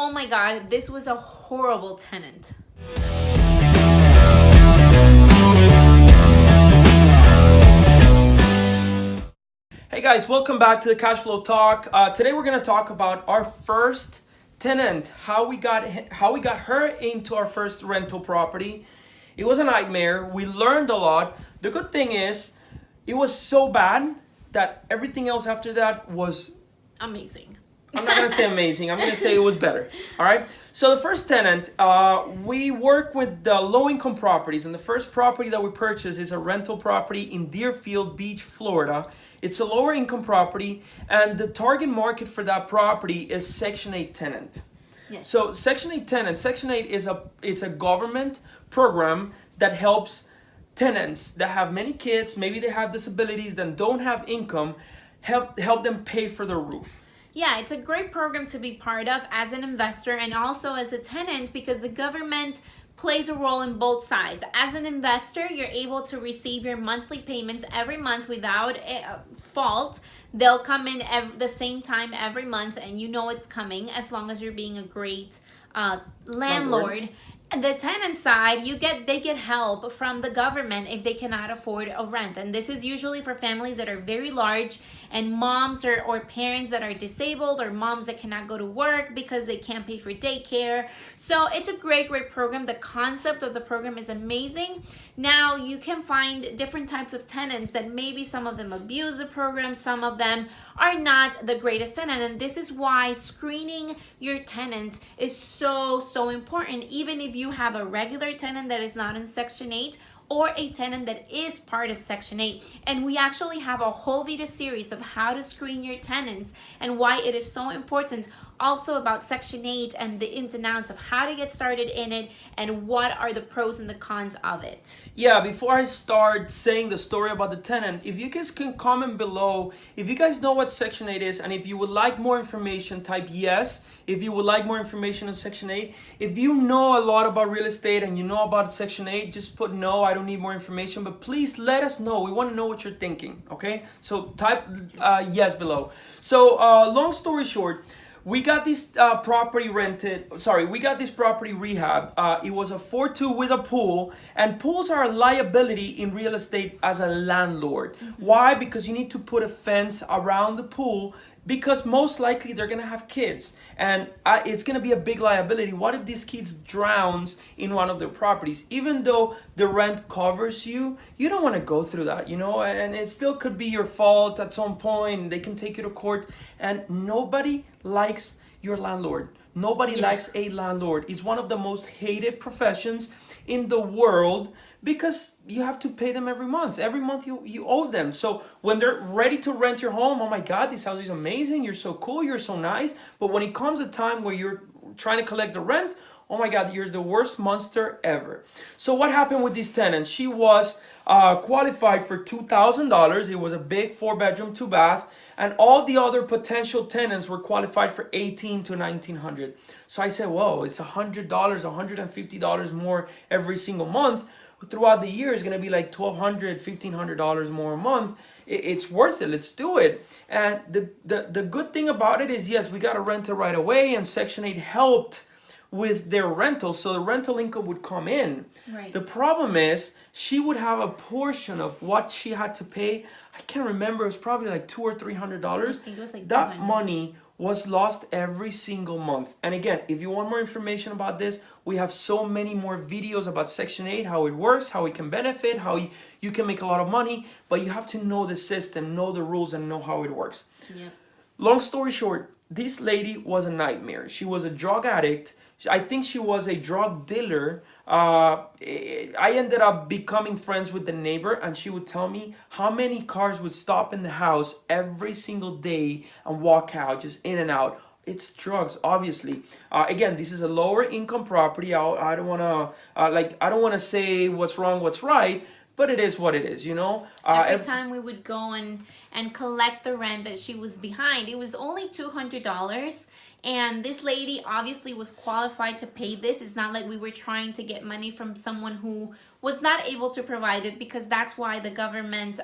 oh my God, this was a horrible tenant. Hey guys, welcome back to the Cash Flow Talk. Today we're gonna talk about our first tenant, how we got her into our first rental property. It was a nightmare. We learned a lot. The good thing is, it was so bad that everything else after that was Amazing. I'm not gonna say amazing. I'm gonna say it was better. All right. So the first tenant, we work with the low-income properties, and the first property that we purchased is a rental property in Deerfield Beach, Florida. It's a lower-income property, and the target market for that property is Section 8 tenant. Yes. So Section 8 tenant, Section 8 it's a government program that helps tenants that have many kids, maybe they have disabilities, that don't have income, help them pay for their roof. Yeah, it's a great program to be part of as an investor and also as a tenant, because the government plays a role in both sides. As an investor, you're able to receive your monthly payments every month without fault. They'll come in the same time every month, and you know it's coming as long as you're being a great landlord. And the tenant side, they get help from the government if they cannot afford a rent. And this is usually for families that are very large, and moms or parents that are disabled, or moms that cannot go to work because they can't pay for daycare. So it's a great program. The concept of the program is amazing. Now you can find different types of tenants that maybe some of them abuse the program, some of them are not the greatest tenant. And this is why screening your tenants is so important. Even if you have a regular tenant that is not in Section 8, or a tenant that is part of Section 8. And we actually have a whole video series of how to screen your tenants and why it is so important. Also about Section 8 and the ins and outs of how to get started in it and what are the pros and the cons of it. Yeah, before I start saying the story about the tenant, if you guys can comment below, if you guys know what Section 8 is, and if you would like more information, type yes. If you would like more information on Section 8, if you know a lot about real estate and you know about Section 8, just put no, I don't need more information, but please let us know. We want to know what you're thinking, okay? So type yes below. So long story short, we got this property rehab. It was a 4-2 with a pool, and pools are a liability in real estate as a landlord. Mm-hmm. Why? Because you need to put a fence around the pool, because most likely they're gonna have kids, and it's gonna be a big liability. What if these kids drowns in one of their properties? Even though the rent covers you, you don't want to go through that, and it still could be your fault at some point. They can take you to court, and nobody likes your landlord. Nobody likes a landlord. It's one of the most hated professions in the world, because you have to pay them every month. Every month you owe them. So when they're ready to rent your home, oh my God, this house is amazing. You're so cool. You're so nice. But when it comes a time where you're trying to collect the rent, oh my God, you're the worst monster ever. So what happened with this tenant? She was qualified for $2,000. It was a big 4-bedroom, 2-bath. And all the other potential tenants were qualified for $1,800 to $1,900. So I said, whoa, it's $100, $150 more every single month. Throughout the year, it's going to be like $1,200, $1,500 more a month. It's worth it. Let's do it. And the good thing about it is, yes, we got to rent it right away. And Section 8 helped with their rental, so the rental income would come in. Right. The problem is, she would have a portion of what she had to pay. I can't remember. It was probably like $200 or $300. I think it was like that $200. money was lost every single month. And again, if you want more information about this, we have so many more videos about Section 8, how it works, how it can benefit, how you can make a lot of money. But you have to know the system, know the rules, and know how it works. Yep. Long story short, this lady was a nightmare. She was a drug addict. I think she was a drug dealer. I ended up becoming friends with the neighbor, and she would tell me how many cars would stop in the house every single day and walk out, just in and out. It's drugs, obviously. Again, this is a lower income property. I don't want to say what's wrong, what's right, but it is what it is, Every time we would go and collect the rent that she was behind, it was only $200. And this lady obviously was qualified to pay this. It's not like we were trying to get money from someone who was not able to provide it, because that's why the government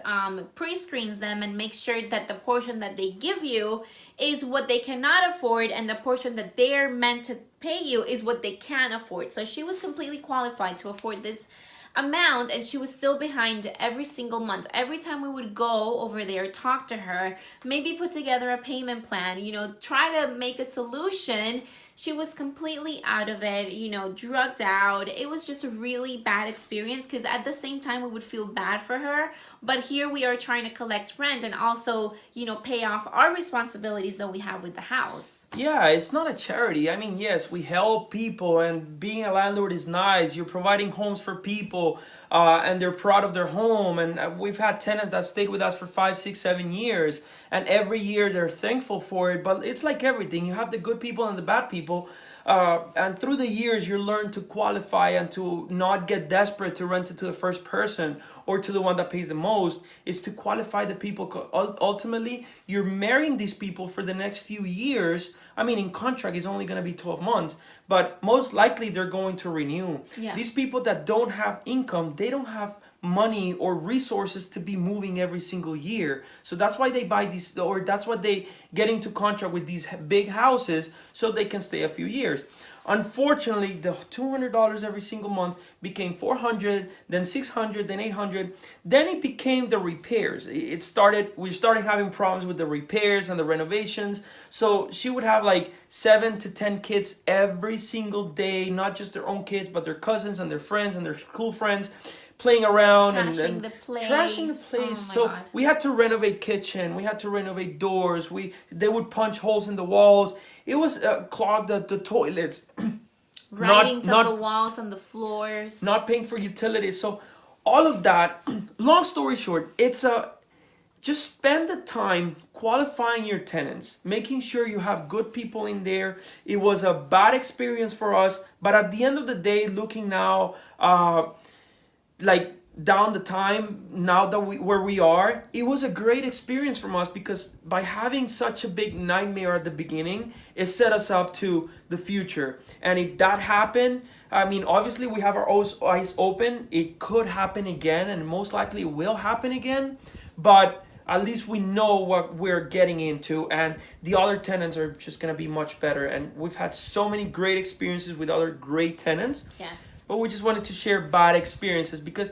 pre-screens them and makes sure that the portion that they give you is what they cannot afford, and the portion that they're meant to pay you is what they can afford. So she was completely qualified to afford this amount, and she was still behind every single month. Every time we would go over there, talk to her, maybe put together a payment plan, try to make a solution, she was completely out of it, drugged out. It was just a really bad experience, because at the same time we would feel bad for her, but here we are trying to collect rent and also, pay off our responsibilities that we have with the house. Yeah, it's not a charity. I mean, yes, we help people, and being a landlord is nice. You're providing homes for people, and they're proud of their home. And we've had tenants that stayed with us for 5, 6, 7 years, and every year they're thankful for it. But it's like everything. You have the good people and the bad people. And through the years, you learn to qualify and to not get desperate to rent it to the first person or to the one that pays the most. Is to qualify the people. Ultimately, you're marrying these people for the next few years. I mean, in contract, it's only going to be 12 months, but most likely they're going to renew. Yeah. These people that don't have income, they don't have money or resources to be moving every single year. So that's why they buy these, or that's why they get into contract with these big houses, so they can stay a few years. Unfortunately, the $200 every single month became $400, then $600, then $800. Then it became the repairs. We started having problems with the repairs and the renovations. So she would have like 7 to 10 kids every single day, not just their own kids, but their cousins and their friends and their school friends, playing around Trashing the place. Oh my So God. we had to renovate kitchen, we had to renovate doors, they would punch holes in the walls. It was clogged the toilets. Writings on the walls, on the floors. Not paying for utilities. So all of that, long story short, it's just spend the time qualifying your tenants, making sure you have good people in there. It was a bad experience for us, but at the end of the day, looking now, like down the time, now that where we are, it was a great experience from us, because by having such a big nightmare at the beginning, it set us up to the future. And if that happened, I mean, obviously we have our eyes open. It could happen again, and most likely it will happen again, but at least we know what we're getting into, and the other tenants are just going to be much better. And we've had so many great experiences with other great tenants. Yes. But we just wanted to share bad experiences, because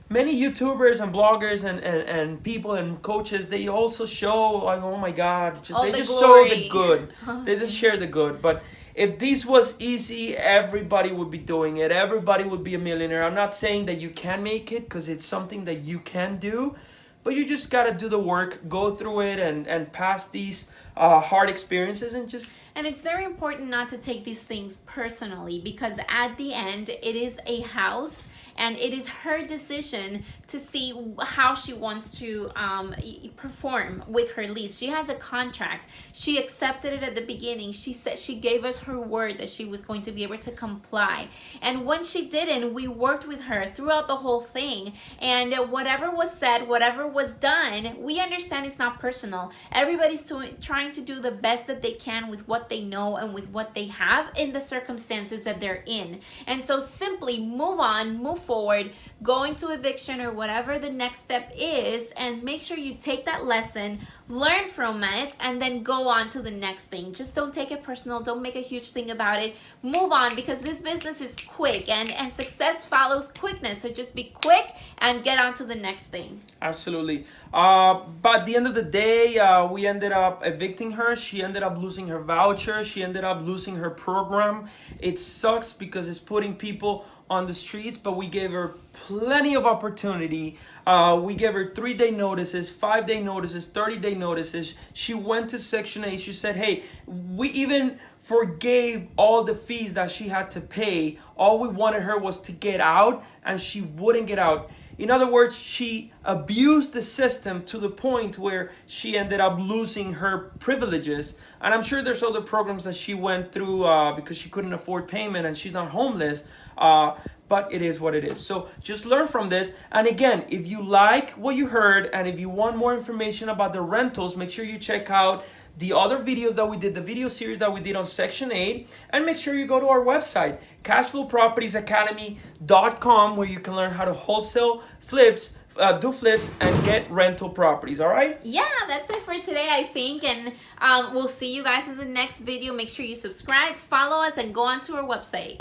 many YouTubers and bloggers and people and coaches, they also show, like, oh my God, All they the just glory. show the good. They just share the good. But if this was easy, everybody would be doing it. Everybody would be a millionaire. I'm not saying that you can make it, because it's something that you can do. But you just got to do the work, go through it, and pass these hard experiences, and just... And it's very important not to take these things personally, because at the end, it is a house, and it is her decision to see how she wants to perform with her lease. She has a contract. She accepted it at the beginning. She said she gave us her word that she was going to be able to comply. And when she didn't, we worked with her throughout the whole thing. And whatever was said, whatever was done, we understand it's not personal. Everybody's trying to do the best that they can with what they know and with what they have in the circumstances that they're in. And so simply move on, move forward, go into eviction or whatever the next step is, and make sure you take that lesson, learn from it, and then go on to the next thing. Just don't take it personal. Don't make a huge thing about it. Move on, because this business is quick, and success follows quickness. So just be quick and get on to the next thing. Absolutely. But at the end of the day, we ended up evicting her. She ended up losing her voucher. She ended up losing her program. It sucks, because it's putting people on the streets, but we gave her plenty of opportunity. We gave her 3-day notices, 5-day notices, 30-day notices. She went to Section 8. She said, hey, we even forgave all the fees that she had to pay. All we wanted her was to get out, and she wouldn't get out. In other words, she abused the system to the point where she ended up losing her privileges. And I'm sure there's other programs that she went through because she couldn't afford payment, and she's not homeless. But but it is what it is. So just learn from this. And again, if you like what you heard and if you want more information about the rentals, make sure you check out the other videos that we did, the video series that we did on Section 8, and make sure you go to our website, cashflowpropertiesacademy.com, where you can learn how to wholesale flips, do flips, and get rental properties. All right? Yeah, that's it for today, I think, and we'll see you guys in the next video. Make sure you subscribe, follow us, and go on to our website.